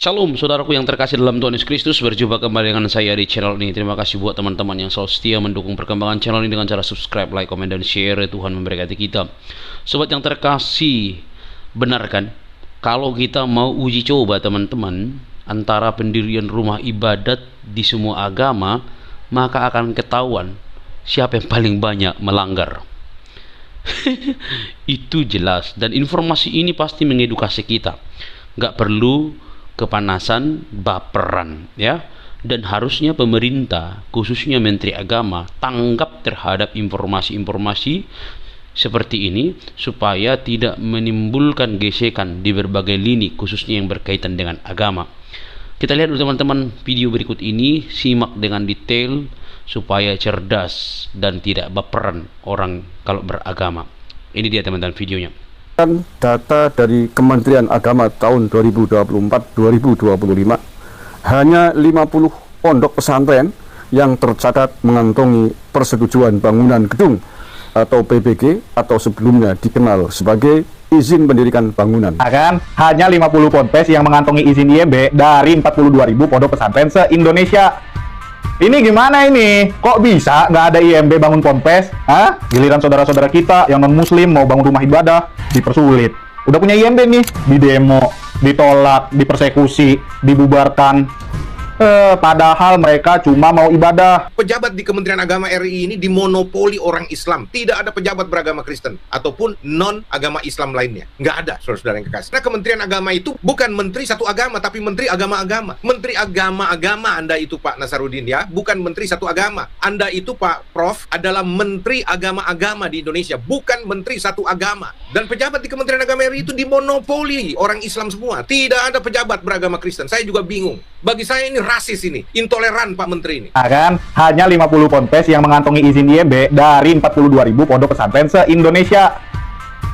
Shalom saudaraku yang terkasih dalam Tuhan Yesus Kristus. Berjumpa kembali dengan saya di channel ini. Terima kasih buat teman-teman yang selalu setia mendukung perkembangan channel ini dengan cara subscribe, like, komen, dan share. Tuhan memberkati kita. Sobat yang terkasih, benar kan? Kalau kita mau uji coba teman-teman antara pendirian rumah ibadat di semua agama, maka akan ketahuan siapa yang paling banyak melanggar. Itu jelas, dan informasi ini pasti mengedukasi kita. Nggak perlu kepanasan, baperan, ya. Dan harusnya pemerintah, khususnya Menteri Agama, tanggap terhadap informasi-informasi seperti ini supaya tidak menimbulkan gesekan di berbagai lini, khususnya yang berkaitan dengan agama. Kita lihat dulu teman-teman video berikut ini, simak dengan detail supaya cerdas dan tidak baperan orang kalau beragama. Ini dia teman-teman videonya. Data dari Kementerian Agama tahun 2024-2025, hanya 50 pondok pesantren yang tercatat mengantongi persetujuan bangunan gedung atau PBG atau sebelumnya dikenal sebagai izin pendirikan bangunan. Hanya 50 ponpes yang mengantongi izin IMB dari 42.000 pondok pesantren se-Indonesia. Ini gimana ini? Kok bisa nggak ada IMB bangun ponpes? Hah? Giliran saudara-saudara kita yang non-muslim mau bangun rumah ibadah, dipersulit. Udah punya IMB nih, didemo, ditolak, dipersekusi, dibubarkan. Padahal mereka cuma mau ibadah. Pejabat di Kementerian Agama RI ini dimonopoli orang Islam. Tidak ada pejabat beragama Kristen ataupun non-agama Islam lainnya. Nggak ada, saudara-saudara yang kekasih. Nah, Kementerian Agama itu bukan menteri satu agama, tapi menteri agama-agama. Menteri agama-agama Anda itu, Pak Nasaruddin, ya. Bukan menteri satu agama. Anda itu, Pak Prof, adalah menteri agama-agama di Indonesia, bukan menteri satu agama. Dan pejabat di Kementerian Agama RI itu dimonopoli orang Islam semua. Tidak ada pejabat beragama Kristen. Saya juga bingung. Bagi saya ini rasis ini, intoleran Pak Menteri ini. Hanya 50 ponpes yang mengantongi izin IMB dari 42.000 pondok pesantren se-Indonesia.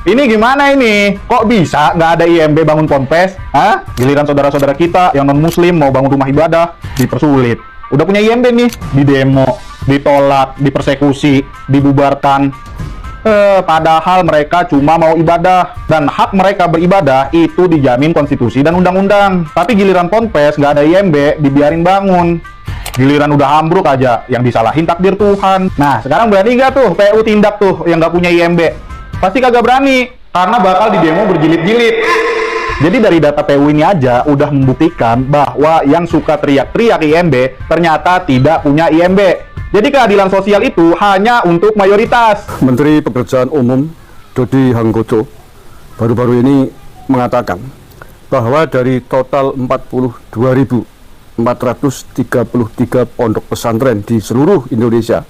Ini gimana ini? Kok bisa nggak ada IMB bangun ponpes? Hah? Giliran saudara-saudara kita yang non-muslim mau bangun rumah ibadah, dipersulit. Udah punya IMB nih, didemo, ditolak, dipersekusi, dibubarkan. Padahal mereka cuma mau ibadah, dan hak mereka beribadah itu dijamin konstitusi dan undang-undang. Tapi giliran ponpes nggak ada IMB, dibiarin bangun. Giliran udah ambruk aja, yang disalahin takdir Tuhan. Nah, sekarang berani nggak tuh PU tindak tuh yang nggak punya IMB? Pasti kagak berani, karena bakal didemo berjilid-jilid. Jadi dari data PU ini aja udah membuktikan bahwa yang suka teriak-teriak IMB ternyata tidak punya IMB. Jadi keadilan sosial itu hanya untuk mayoritas. Menteri Pekerjaan Umum Dodi Hanggoco baru-baru ini mengatakan bahwa dari total 42.433 pondok pesantren di seluruh Indonesia,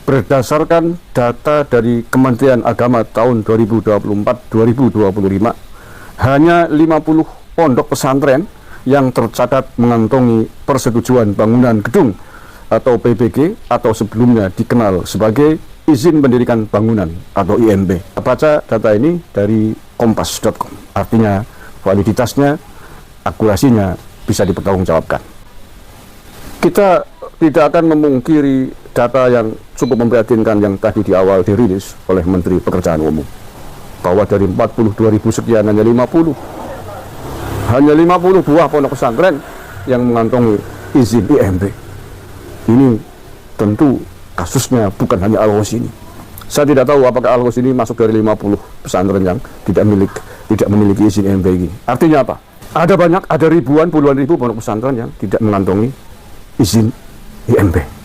berdasarkan data dari Kementerian Agama tahun 2024-2025, hanya 50 pondok pesantren yang tercatat mengantongi persetujuan bangunan gedung atau PBG atau sebelumnya dikenal sebagai izin pendirikan bangunan atau IMB. Baca data ini dari kompas.com. Artinya validitasnya, akurasinya bisa dipertanggungjawabkan. Kita tidak akan memungkiri data yang cukup memprihatinkan yang tadi di awal dirilis oleh Menteri Pekerjaan Umum, bahwa dari 42.000 sekian hanya 50 buah pondok pesantren yang mengantongi izin IMB. Ini tentu kasusnya bukan hanya Al-Ghaus ini. Saya tidak tahu apakah Al-Ghaus ini masuk dari 50 pesantren yang tidak memiliki izin IMB ini. Artinya apa? Ada banyak, ada ribuan, puluhan ribu pondok pesantren yang tidak mengantongi izin IMB.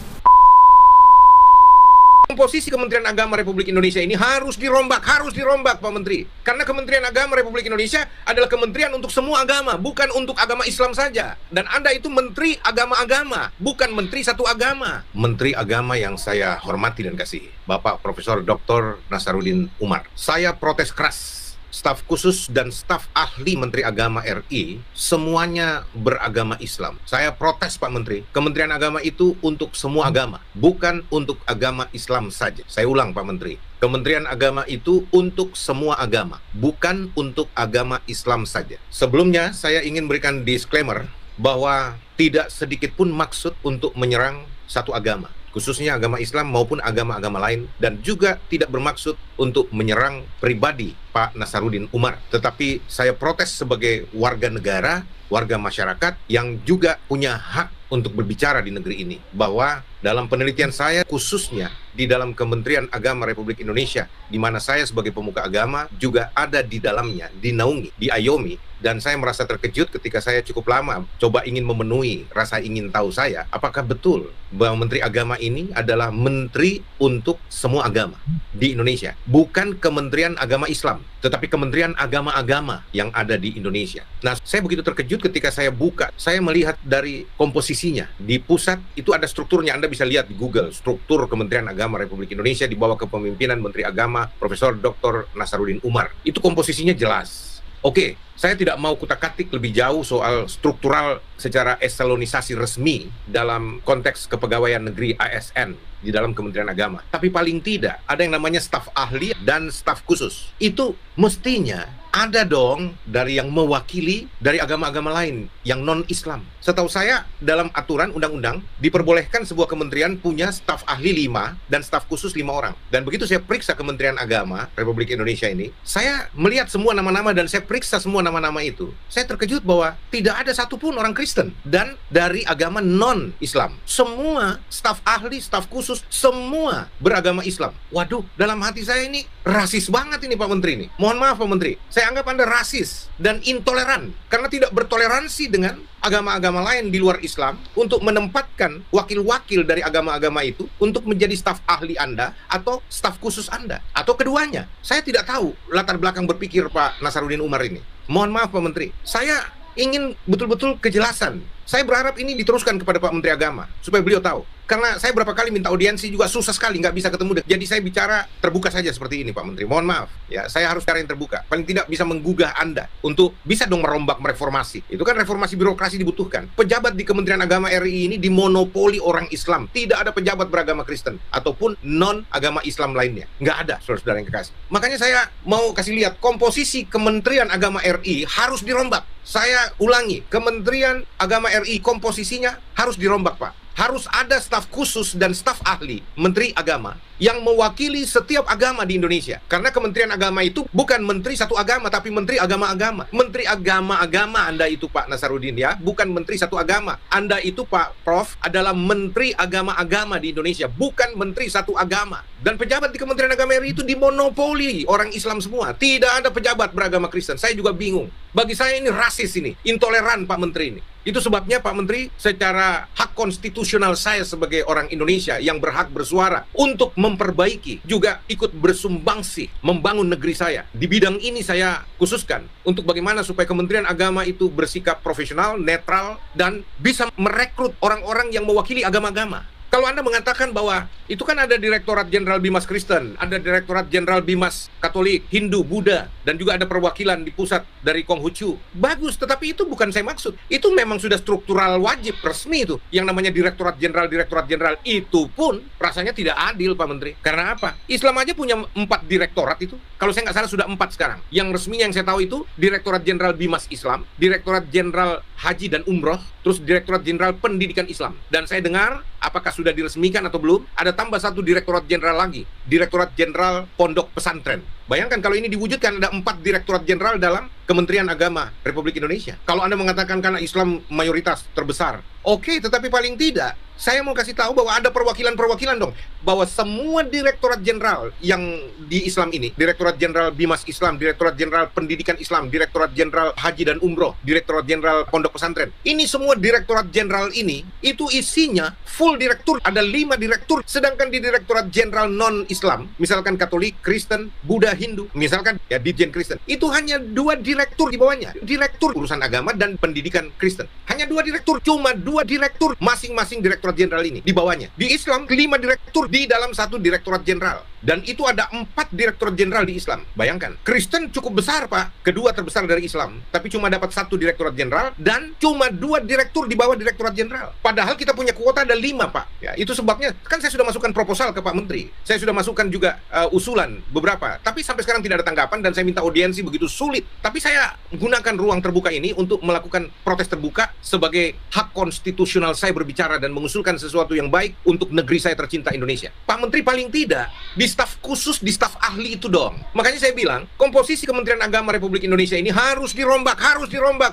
Posisi Kementerian Agama Republik Indonesia ini harus dirombak Pak Menteri. Karena Kementerian Agama Republik Indonesia adalah kementerian untuk semua agama, bukan untuk agama Islam saja. Dan Anda itu menteri agama-agama, bukan menteri satu agama. Menteri Agama yang saya hormati dan kasihi, Bapak Profesor Dr. Nasaruddin Umar. Saya protes keras. Staf khusus dan staf ahli Menteri Agama RI semuanya beragama Islam. Saya protes Pak Menteri, Kementerian Agama itu untuk semua agama, bukan untuk agama Islam saja. Saya ulang Pak Menteri, Kementerian Agama itu untuk semua agama, bukan untuk agama Islam saja. Sebelumnya saya ingin berikan disclaimer bahwa tidak sedikit pun maksud untuk menyerang satu agama. khususnya agama Islam maupun agama-agama lain, dan juga tidak bermaksud untuk menyerang pribadi Pak Nasaruddin Umar. Tetapi saya protes sebagai warga negara, warga masyarakat yang juga punya hak untuk berbicara di negeri ini, bahwa dalam penelitian saya khususnya di dalam Kementerian Agama Republik Indonesia, di mana saya sebagai pemuka agama juga ada di dalamnya, dinaungi, diayomi, dan saya merasa terkejut ketika saya cukup lama coba ingin memenuhi rasa ingin tahu saya, apakah betul bahwa Menteri Agama ini adalah menteri untuk semua agama di Indonesia, bukan Kementerian Agama Islam, tetapi Kementerian Agama-agama yang ada di Indonesia. Nah, saya begitu terkejut ketika saya buka, saya melihat dari komposisinya. Di pusat itu ada strukturnya, Anda bisa lihat di Google, struktur Kementerian Agama Republik Indonesia di bawah kepemimpinan Menteri Agama Profesor Dr. Nasaruddin Umar. Itu komposisinya jelas. Oke, saya tidak mau kutak-katik lebih jauh soal struktural secara eselonisasi resmi dalam konteks kepegawaian negeri ASN di dalam Kementerian Agama. Tapi paling tidak ada yang namanya staf ahli dan staf khusus. Itu mestinya ada dong dari yang mewakili dari agama-agama lain yang non-Islam. Setahu saya dalam aturan undang-undang diperbolehkan sebuah kementerian punya staf ahli 5 dan staf khusus 5 orang. Dan begitu saya periksa Kementerian Agama Republik Indonesia ini, saya melihat semua nama-nama dan saya periksa semua nama-nama itu. Saya terkejut bahwa tidak ada satupun orang Kristen dan dari agama non-Islam. Semua staf ahli, staf khusus, semua beragama Islam. Waduh, dalam hati saya ini rasis banget ini Pak Menteri ini. Mohon maaf Pak Menteri, saya anggap Anda rasis dan intoleran karena tidak bertoleransi dengan agama-agama lain di luar Islam untuk menempatkan wakil-wakil dari agama-agama itu untuk menjadi staf ahli Anda atau staf khusus Anda, atau keduanya. Saya tidak tahu latar belakang berpikir Pak Nasaruddin Umar ini. Mohon maaf Pak Menteri, saya ingin betul-betul kejelasan. Saya berharap ini diteruskan kepada Pak Menteri Agama supaya beliau tahu. Karena saya berapa kali minta audiensi juga susah sekali, nggak bisa ketemu. Jadi saya bicara terbuka saja seperti ini Pak Menteri. Mohon maaf, ya saya harus cara yang terbuka. Paling tidak bisa menggugah Anda untuk bisa dong merombak reformasi. Itu kan reformasi birokrasi dibutuhkan. Pejabat di Kementerian Agama RI ini dimonopoli orang Islam. Tidak ada pejabat beragama Kristen ataupun non agama Islam lainnya. Nggak ada, saudara-saudara yang kekasih. Makanya saya mau kasih lihat komposisi Kementerian Agama RI harus dirombak. Saya ulangi, Kementerian Agama RI komposisinya harus dirombak Pak. Harus ada staf khusus dan staf ahli Menteri Agama yang mewakili setiap agama di Indonesia. Karena Kementerian Agama itu bukan menteri satu agama, tapi menteri agama-agama. Menteri agama-agama Anda itu Pak Nasaruddin ya, bukan menteri satu agama. Anda itu Pak Prof adalah menteri agama-agama di Indonesia, bukan menteri satu agama. Dan pejabat di Kementerian Agama RI itu dimonopoli orang Islam semua. Tidak ada pejabat beragama Kristen. Saya juga bingung. Bagi saya ini rasis ini, intoleran Pak Menteri ini. Itu sebabnya Pak Menteri, secara hak konstitusional saya sebagai orang Indonesia yang berhak bersuara untuk memperbaiki, juga ikut bersumbangsi membangun negeri saya. Di bidang ini saya khususkan untuk bagaimana supaya Kementerian Agama itu bersikap profesional, netral, dan bisa merekrut orang-orang yang mewakili agama-agama. Kalau Anda mengatakan bahwa itu kan ada Direktorat Jenderal Bimas Kristen, ada Direktorat Jenderal Bimas Katolik, Hindu, Buddha, dan juga ada perwakilan di pusat dari Konghucu. Bagus, tetapi itu bukan saya maksud. Itu memang sudah struktural wajib, resmi itu. Yang namanya Direktorat Jenderal itu pun rasanya tidak adil, Pak Menteri. Karena apa? Islam aja punya 4 direktorat itu. Kalau saya nggak salah sudah 4 sekarang. Yang resmi yang saya tahu itu Direktorat Jenderal Bimas Islam, Direktorat Jenderal Haji dan Umroh, terus Direktorat Jenderal Pendidikan Islam. Dan saya dengar, apakah sudah diresmikan atau belum, ada tambah 1 Direktorat Jenderal lagi, Direktorat Jenderal Pondok Pesantren. Bayangkan kalau ini diwujudkan, ada 4 Direktorat Jenderal dalam Kementerian Agama Republik Indonesia. Kalau Anda mengatakan karena Islam mayoritas terbesar, oke, tetapi paling tidak saya mau kasih tahu bahwa ada perwakilan-perwakilan dong, bahwa semua Direktorat Jenderal yang di Islam ini, Direktorat Jenderal Bimas Islam, Direktorat Jenderal Pendidikan Islam, Direktorat Jenderal Haji dan Umroh, Direktorat Jenderal Pondok Pesantren, ini semua Direktorat Jenderal ini, itu isinya full direktur, ada 5 direktur, sedangkan di Direktorat Jenderal non-Islam, misalkan Katolik, Kristen, Buddha, Hindu, misalkan ya Ditjen Kristen, itu hanya 2 direktur di bawahnya, direktur urusan agama dan pendidikan Kristen, hanya 2 direktur, cuma 2 direktur masing-masing Direktorat Jenderal ini di bawahnya. Di Islam 5 direktur di dalam 1 Direktorat Jenderal, dan itu ada 4 Direktorat Jenderal di Islam. Bayangkan, Kristen cukup besar Pak, kedua terbesar dari Islam, tapi cuma dapat 1 Direktorat Jenderal dan cuma 2 direktur di bawah Direktorat Jenderal. Padahal kita punya kuota ada 5 Pak. Ya, itu sebabnya kan saya sudah masukkan proposal ke Pak Menteri. Saya sudah masukkan juga usulan beberapa, tapi sampai sekarang tidak ada tanggapan dan saya minta audiensi begitu sulit. Tapi saya gunakan ruang terbuka ini untuk melakukan protes terbuka sebagai hak konstitusional saya berbicara dan mengusulkan sesuatu yang baik untuk negeri saya tercinta Indonesia. Pak Menteri paling tidak di staf khusus, di staf ahli itu dong. Makanya saya bilang, komposisi Kementerian Agama Republik Indonesia ini harus dirombak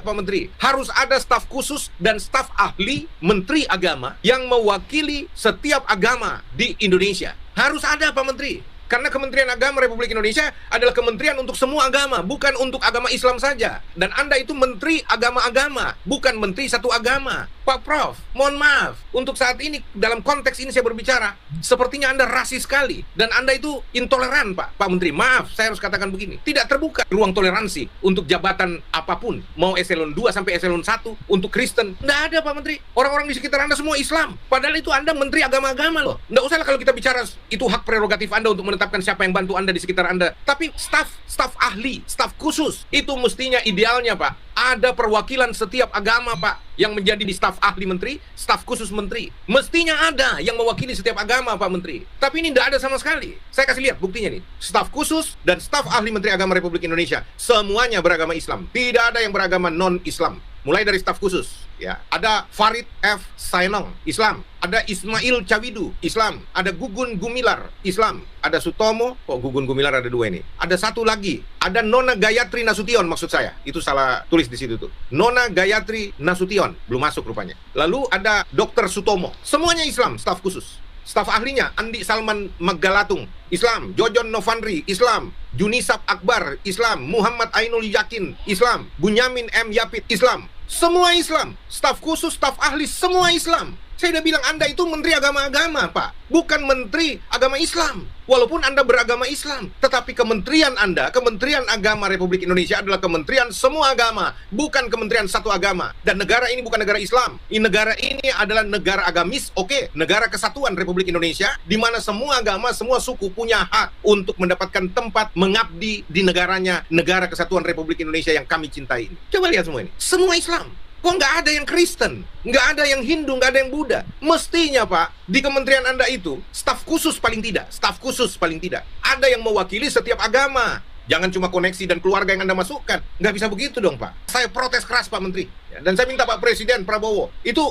Pak Menteri. Harus ada staf khusus dan staf ahli Menteri Agama yang mewakili setiap agama di Indonesia. Harus ada Pak Menteri. Karena Kementerian Agama Republik Indonesia adalah kementerian untuk semua agama, bukan untuk agama Islam saja. Dan Anda itu menteri agama-agama, bukan menteri satu agama. Pak Prof, mohon maaf, untuk saat ini, dalam konteks ini saya berbicara, sepertinya Anda rasis sekali. Dan Anda itu intoleran, Pak Menteri. Maaf, saya harus katakan begini. Tidak terbuka ruang toleransi untuk jabatan apapun. Mau eselon 2 sampai eselon 1 untuk Kristen. Nggak ada, Pak Menteri. Orang-orang di sekitar Anda semua Islam. Padahal itu Anda menteri agama-agama loh. Nggak usah lah kalau kita bicara, itu hak prerogatif Anda untuk menetapkan siapa yang bantu Anda di sekitar Anda. Tapi staf ahli, staf khusus, itu mestinya idealnya, Pak. Ada perwakilan setiap agama, Pak, yang menjadi di staf ahli menteri, staf khusus menteri. Mestinya ada yang mewakili setiap agama, Pak Menteri. Tapi ini tidak ada sama sekali. Saya kasih lihat buktinya nih. Staf khusus dan staf ahli Menteri Agama Republik Indonesia, semuanya beragama Islam. Tidak ada yang beragama non-Islam. Mulai dari staf khusus, ya. Ada Farid F. Saenong, Islam. Ada Ismail Cawidu, Islam. Ada Gugun Gumilar, Islam. Ada Sutomo, kok Gugun Gumilar ada 2 ini. Ada satu lagi, ada Nona Gayatri Nasution, maksud saya. Itu salah tulis di situ tuh. Nona Gayatri Nasution, belum masuk rupanya. Lalu ada Dr. Sutomo. Semuanya Islam, staf khusus. Staf ahlinya Andi Salman Magalatung, Islam. Jojon Novandri, Islam. Junisab Akbar, Islam. Muhammad Ainul Yakin, Islam. Bunyamin M. Yapit, Islam. Semua Islam. Staf khusus, staf ahli, semua Islam. Saya udah bilang Anda itu menteri agama-agama, Pak. Bukan menteri agama Islam. Walaupun Anda beragama Islam, tetapi kementerian Anda, Kementerian Agama Republik Indonesia adalah kementerian semua agama, bukan kementerian satu agama. Dan negara ini bukan negara Islam. Negara ini adalah negara agamis, oke, negara kesatuan Republik Indonesia, di mana semua agama, semua suku punya hak untuk mendapatkan tempat mengabdi di negaranya, negara kesatuan Republik Indonesia yang kami cintai ini. Coba lihat semua ini, semua Islam. Kok nggak ada yang Kristen, nggak ada yang Hindu, nggak ada yang Buddha? Mestinya, Pak, di kementerian Anda itu, staf khusus paling tidak, ada yang mewakili setiap agama. Jangan cuma koneksi dan keluarga yang Anda masukkan. Nggak bisa begitu dong, Pak. Saya protes keras, Pak Menteri. Dan saya minta Pak Presiden Prabowo, itu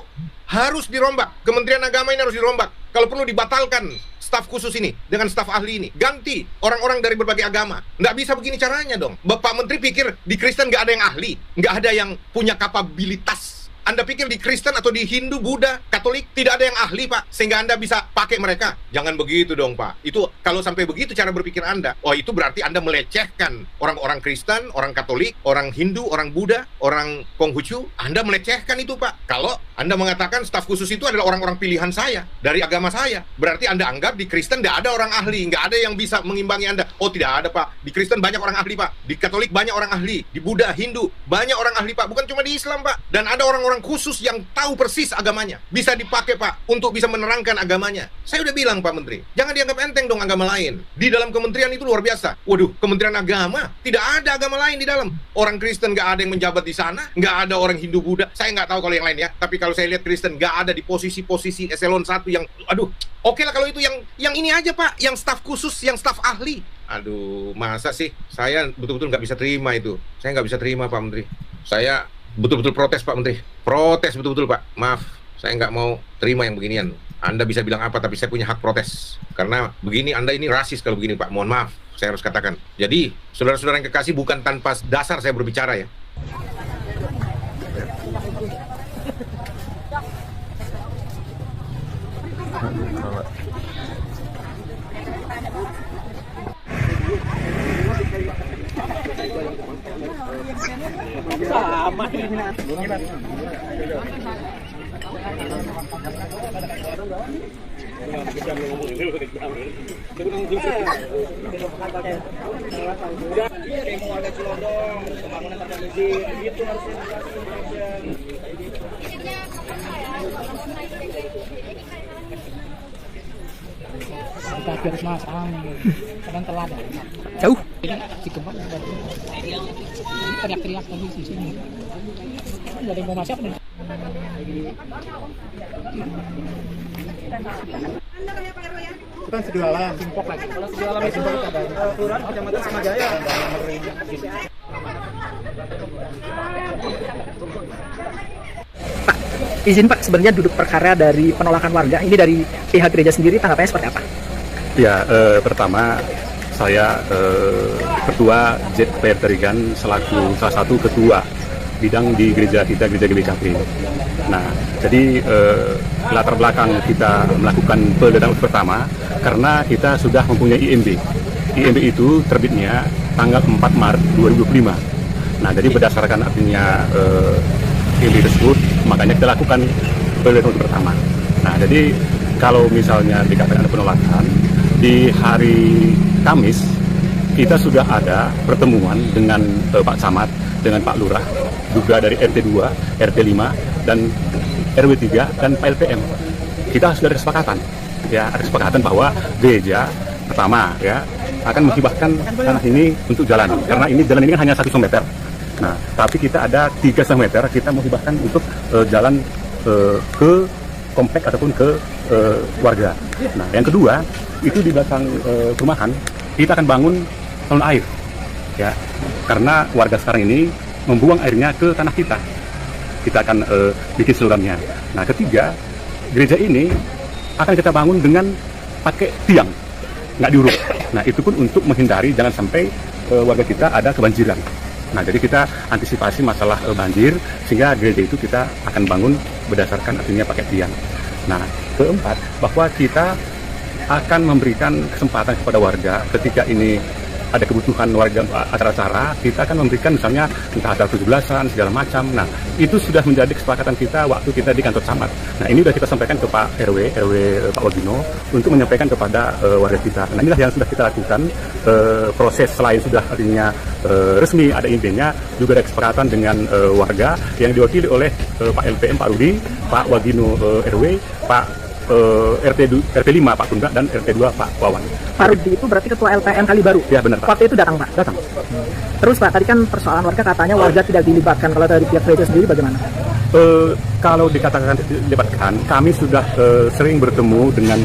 harus dirombak. Kementerian Agama ini harus dirombak. Kalau perlu dibatalkan staf khusus ini dengan staf ahli ini. Ganti orang-orang dari berbagai agama. Nggak bisa begini caranya dong. Bapak Menteri pikir di Kristen nggak ada yang ahli, nggak ada yang punya kapabilitas. Anda pikir di Kristen atau di Hindu, Buddha, Katolik tidak ada yang ahli, Pak, sehingga Anda bisa pakai mereka? Jangan begitu dong, Pak. Itu kalau sampai begitu cara berpikir Anda, oh itu berarti Anda melecehkan orang-orang Kristen, orang Katolik, orang Hindu, orang Buddha, orang Konghucu. Anda melecehkan itu, Pak. Kalau Anda mengatakan staf khusus itu adalah orang-orang pilihan saya, dari agama saya, berarti Anda anggap di Kristen tidak ada orang ahli, nggak ada yang bisa mengimbangi Anda. Oh, tidak ada, Pak. Di Kristen banyak orang ahli, Pak. Di Katolik banyak orang ahli. Di Buddha, Hindu, banyak orang ahli, Pak. Bukan cuma di Islam, Pak. Dan ada orang-orang khusus yang tahu persis agamanya. Bisa dipakai, Pak, untuk bisa menerangkan agamanya. Saya udah bilang, Pak Menteri, jangan dianggap enteng dong agama lain. Di dalam kementerian itu luar biasa. Waduh, Kementerian Agama, tidak ada agama lain di dalam. Orang Kristen nggak ada yang menjabat di sana, nggak ada orang Hindu, Buddha. Saya nggak tahu kalau yang lain ya. Tapi kalau saya lihat Kristen nggak ada di posisi-posisi eselon 1 yang, aduh, oke lah kalau itu yang ini aja, Pak, yang staf khusus, yang staf ahli. Aduh, masa sih? Saya betul-betul nggak bisa terima itu. Saya nggak bisa terima, Pak Menteri. Saya betul-betul protes, Pak Menteri. Protes betul-betul, Pak. Maaf, saya nggak mau terima yang beginian. Anda bisa bilang apa, tapi saya punya hak protes. Karena begini, Anda ini rasis kalau begini, Pak. Mohon maaf, saya harus katakan. Jadi, saudara-saudara yang kekasih, bukan tanpa dasar saya berbicara ya. Sama. Kita harus masang, kadang telat. Jauh. Si gempa teriak-teriak tadi di sini. Nggak ada yang mau masak nih. Itu kan Sedualam, Simpok lagi. Kalau Sedualam itu kelurahan Kecamatan Samajaya. Pak, izin Pak, sebenarnya duduk perkara dari penolakan warga ini dari pihak gereja sendiri tanggapannya seperti apa? Ya, pertama saya Ketua ZPR Terigan selaku salah satu ketua bidang di gereja kita, Gereja GBKP. Nah, jadi latar belakang kita melakukan penggeledahan pertama karena kita sudah mempunyai IMB. IMB itu terbitnya tanggal 4 Maret 2025. Nah, jadi berdasarkan artinya IMB tersebut, makanya kita lakukan penggeledahan pertama. Nah, jadi kalau misalnya dikatakan ada penolakan, di hari Kamis kita sudah ada pertemuan dengan Pak Camat, dengan Pak Lurah, juga dari RT 2, RT 5, dan RW 3 dan Pak LPM. Kita sudah ada kesepakatan, ya, ada kesepakatan bahwa gereja pertama ya akan menghibahkan tanah ini untuk jalan, karena ini jalan ini kan hanya 1 meter. Nah, tapi kita ada 3 meter, kita menghibahkan untuk jalan ke komplek ataupun ke warga. Nah, yang kedua itu di belakang perumahan kita akan bangun saluran air, ya, karena warga sekarang ini membuang airnya ke tanah kita. Kita akan bikin salurannya. Nah, ketiga, gereja ini akan kita bangun dengan pakai tiang, nggak diuruk. Nah, itu pun untuk menghindari jangan sampai warga kita ada kebanjiran. Nah, jadi kita antisipasi masalah banjir, sehingga gereja itu kita akan bangun berdasarkan artinya pakai tiang. Nah, keempat, bahwa kita akan memberikan kesempatan kepada warga ketika ini ada kebutuhan warga acara-acara, kita akan memberikan misalnya entah acara 17-an segala macam. Nah, itu sudah menjadi kesepakatan kita waktu kita di kantor camat. Nah, ini sudah kita sampaikan ke Pak RW Pak Wagino untuk menyampaikan kepada warga kita. Nah, inilah yang sudah kita lakukan. Proses selain sudah artinya resmi ada IMB-nya, juga ada kesepakatan dengan warga yang diwakili oleh Pak LPM Pak Rudi, Pak Wagino RW, Pak RT 5 Pak Tungga, dan RT 2 Pak Wawan. Pak Rudi itu berarti ketua LPM kali baru? Ya, benar Pak. Waktu itu datang Pak? Datang. Terus Pak, tadi kan persoalan warga katanya warga tidak dilibatkan. Kalau dari pihak gereja sendiri bagaimana? Kalau dikatakan dilibatkan, kami sudah sering bertemu dengan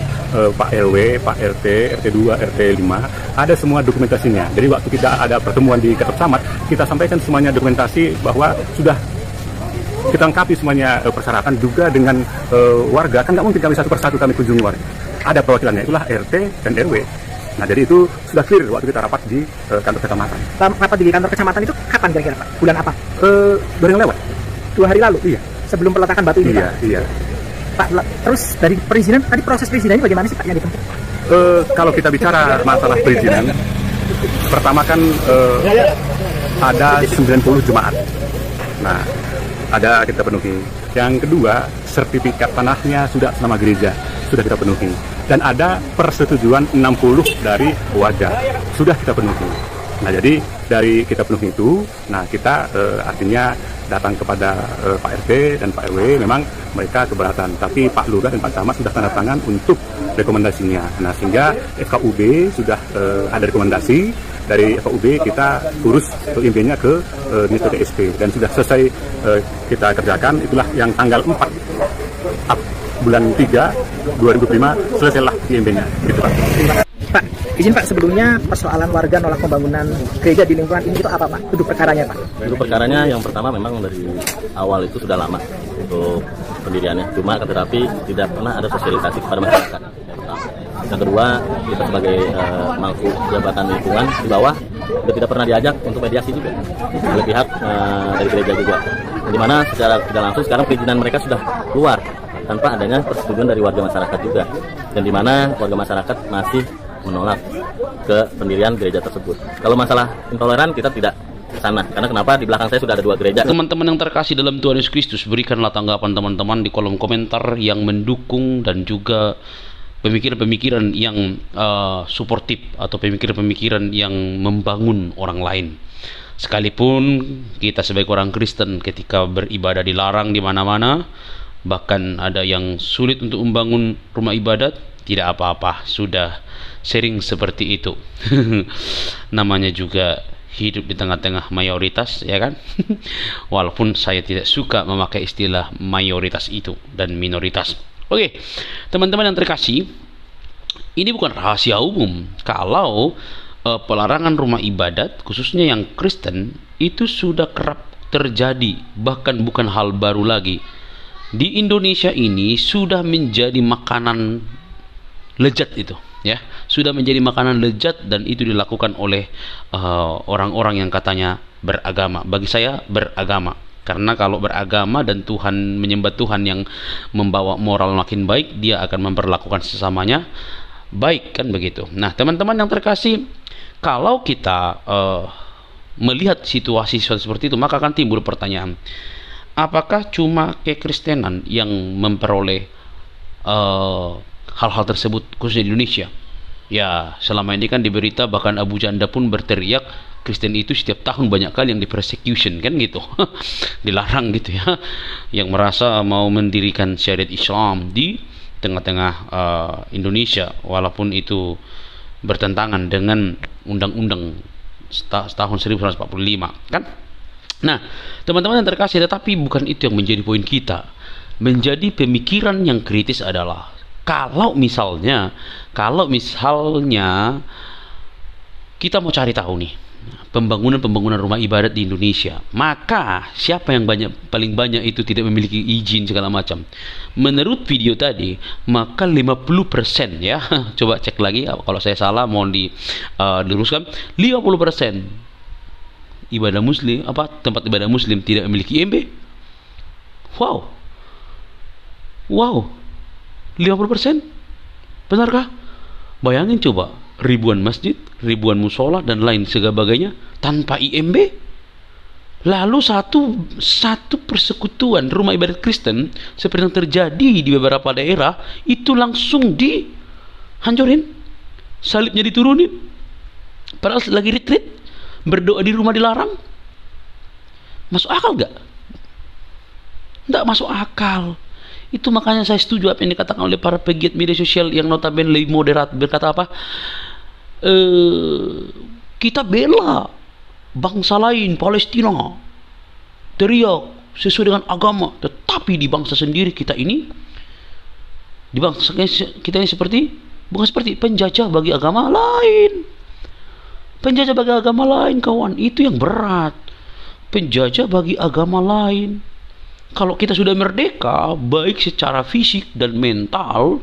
Pak RW, Pak RT, RT 2, RT 5. Ada semua dokumentasinya. Jadi waktu kita ada pertemuan di kantor camat, kita sampaikan semuanya dokumentasi bahwa sudah kita lengkapi semuanya persyaratan, juga dengan warga. Kan nggak mungkin kami satu persatu kami kunjungi warga. Ada perwakilannya, itulah RT dan RW. Nah, jadi itu sudah clear waktu kita rapat di kantor kecamatan. Rapat di kantor kecamatan itu kapan kira-kira Pak? Bulan apa? Baru yang lewat. 2 hari lalu? Iya. Sebelum peletakan batu ini Iya, Pak? iya. Pak, terus dari perizinan, tadi proses perizinannya bagaimana sih Pak yang ditempuh? Kalau kita bicara masalah perizinan, pertama kan ada 90 jemaat. Nah, ada kita penuhi. Yang kedua, sertifikat tanahnya sudah nama gereja, sudah kita penuhi. Dan ada persetujuan 60 dari warga, sudah kita penuhi. Nah, jadi dari kita penuhi itu, nah kita artinya datang kepada Pak RT dan Pak RW, memang mereka keberatan. Tapi Pak Lurah dan Pak Camat sudah tanda tangan untuk rekomendasinya. Nah, sehingga FKUB sudah ada rekomendasi. Dari FKUB kita urus IMB-nya ke Dinas PTSP, dan sudah selesai kita kerjakan. Itulah yang tanggal 4 bulan 3 2005 selesailah IMB-nya, gitu Pak. Pak, izin Pak, sebelumnya persoalan warga nolak pembangunan gereja di lingkungan ini itu apa Pak? Duduk perkaranya Pak? Duduk perkaranya yang pertama memang dari awal itu sudah lama untuk pendiriannya. Cuma tetapi tidak pernah ada sosialisasi kepada masyarakat. Yang kedua, kita sebagai mangku jabatan lingkungan di bawah sudah tidak pernah diajak untuk mediasi juga oleh pihak dari gereja juga. Di mana secara tidak langsung sekarang perizinan mereka sudah keluar tanpa adanya persetujuan dari warga masyarakat juga. Dan di mana warga masyarakat masih menolak ke pendirian gereja tersebut. Kalau masalah intoleran kita tidak ke sana, karena kenapa di belakang saya sudah ada 2 gereja. Teman-teman yang terkasih dalam Tuhan Yesus Kristus, berikanlah tanggapan teman-teman di kolom komentar yang mendukung dan juga pemikiran-pemikiran yang suportif atau pemikiran-pemikiran yang membangun orang lain. Sekalipun kita sebagai orang Kristen ketika beribadah dilarang di mana-mana, bahkan ada yang sulit untuk membangun rumah ibadat, tidak apa-apa, sudah sering seperti itu. Namanya juga hidup di tengah-tengah mayoritas, ya kan? Walaupun saya tidak suka memakai istilah mayoritas itu dan minoritas. Oke, teman-teman yang terkasih, ini bukan rahasia umum kalau pelarangan rumah ibadat, khususnya yang Kristen, itu sudah kerap terjadi, bahkan bukan hal baru lagi. Di Indonesia ini sudah menjadi makanan lezat itu, ya, sudah menjadi makanan lezat, dan itu dilakukan oleh orang-orang yang katanya beragama. Bagi saya beragama, karena kalau beragama dan Tuhan, menyembah Tuhan yang membawa moral makin baik, dia akan memperlakukan sesamanya baik, kan begitu. Nah, teman-teman yang terkasih, kalau kita melihat situasi seperti itu, maka akan timbul pertanyaan, apakah cuma kekristenan yang memperoleh hal-hal tersebut khususnya di Indonesia? Ya, selama ini kan di berita bahkan Abu Janda pun berteriak Kristen itu setiap tahun banyak kali yang dipersecution, kan gitu. Dilarang gitu ya, yang merasa mau mendirikan syariat Islam di tengah-tengah Indonesia, walaupun itu bertentangan dengan undang-undang tahun 1945, kan? Nah, teman-teman yang terkasih, tetapi bukan itu yang menjadi poin kita. Menjadi pemikiran yang kritis adalah kalau misalnya kita mau cari tahu nih pembangunan rumah ibadat di Indonesia, maka siapa yang paling banyak itu tidak memiliki izin segala macam. Menurut video tadi, maka 50%, ya, coba cek lagi kalau saya salah, mohon diluruskan. 50% ibadah muslim, tempat ibadah muslim tidak memiliki IMB. Wow, 50%? Benarkah? Bayangin coba, ribuan masjid, ribuan musola dan lain sebagainya tanpa IMB. Lalu satu persekutuan rumah ibadat Kristen seperti yang terjadi di beberapa daerah itu langsung dihancurin, salibnya diturunin, padahal lagi retreat, berdoa di rumah dilarang. Masuk akal gak? Tidak masuk akal. Itu makanya saya setuju apa yang dikatakan oleh para pegiat media sosial yang notabene lebih moderat, berkata apa? Kita bela bangsa lain, Palestina, teriak sesuai dengan agama, tetapi di bangsa sendiri kita ini, di bangsa kita ini bukan seperti penjajah bagi agama lain. Penjajah bagi agama lain, kawan, itu yang berat. Penjajah bagi agama lain. Kalau kita sudah merdeka, baik secara fisik dan mental,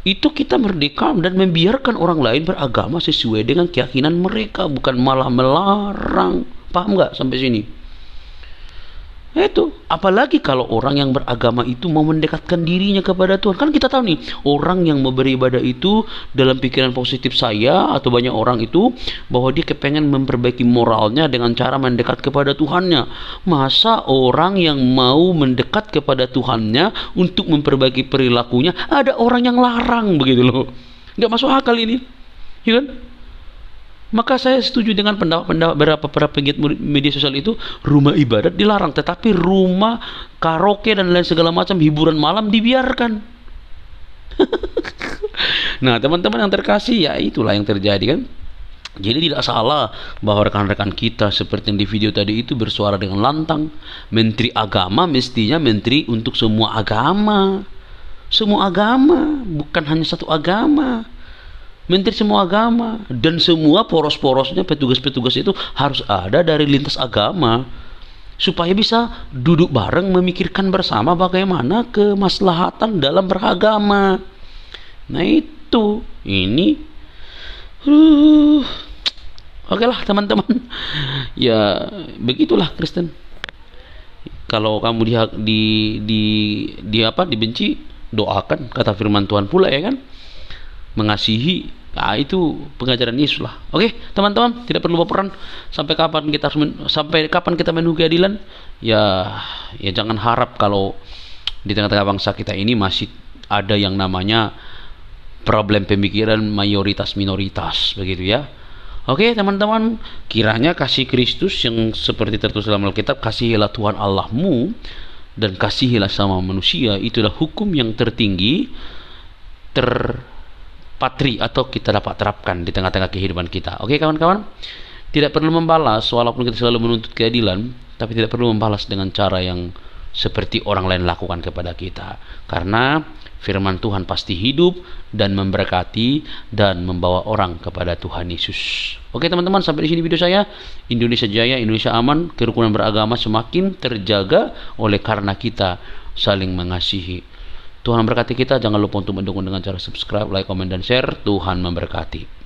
itu kita merdeka dan membiarkan orang lain beragama sesuai dengan keyakinan mereka, bukan malah melarang. Paham nggak sampai sini? Itu apalagi kalau orang yang beragama itu mau mendekatkan dirinya kepada Tuhan. Kan kita tahu nih, orang yang mau beribadah itu dalam pikiran positif saya atau banyak orang itu bahwa dia kepengen memperbaiki moralnya dengan cara mendekat kepada Tuhannya. Masa orang yang mau mendekat kepada Tuhannya untuk memperbaiki perilakunya ada orang yang larang, begitu loh. Nggak masuk akal ini, ya kan? Maka saya setuju dengan pendapat beberapa para pegiat media sosial itu, rumah ibadat dilarang, tetapi rumah karaoke dan lain segala macam hiburan malam dibiarkan. Nah, teman-teman yang terkasih, ya itulah yang terjadi, kan? Jadi tidak salah bahwa rekan-rekan kita seperti yang di video tadi itu bersuara dengan lantang. Menteri agama mestinya menteri untuk semua agama. Semua agama, bukan hanya satu agama. Menteri semua agama, dan semua poros-porosnya, petugas-petugas itu harus ada dari lintas agama supaya bisa duduk bareng memikirkan bersama bagaimana kemaslahatan dalam beragama. Nah itu, ini oke lah teman-teman, ya begitulah Kristen. Kalau kamu dibenci, doakan, kata firman Tuhan pula, ya kan? Mengasihi. Nah, itu pengajaran Yesus lah. Oke, teman-teman, tidak perlu baperan. Sampai kapan kita menunggu keadilan? Ya jangan harap kalau di tengah-tengah bangsa kita ini masih ada yang namanya problem pemikiran mayoritas minoritas, begitu ya. Oke, teman-teman, kiranya kasih Kristus yang seperti tertulis dalam Alkitab, kasihilah Tuhan Allahmu dan kasihilah sama manusia, itulah hukum yang tertinggi patri atau kita dapat terapkan di tengah-tengah kehidupan kita. Oke kawan-kawan, tidak perlu membalas walaupun kita selalu menuntut keadilan, tapi tidak perlu membalas dengan cara yang seperti orang lain lakukan kepada kita. Karena firman Tuhan pasti hidup dan memberkati dan membawa orang kepada Tuhan Yesus. Oke teman-teman, sampai di sini video saya. Indonesia jaya, Indonesia aman, kerukunan beragama semakin terjaga oleh karena kita saling mengasihi. Tuhan memberkati kita. Jangan lupa untuk mendukung dengan cara subscribe, like, komen, dan share. Tuhan memberkati.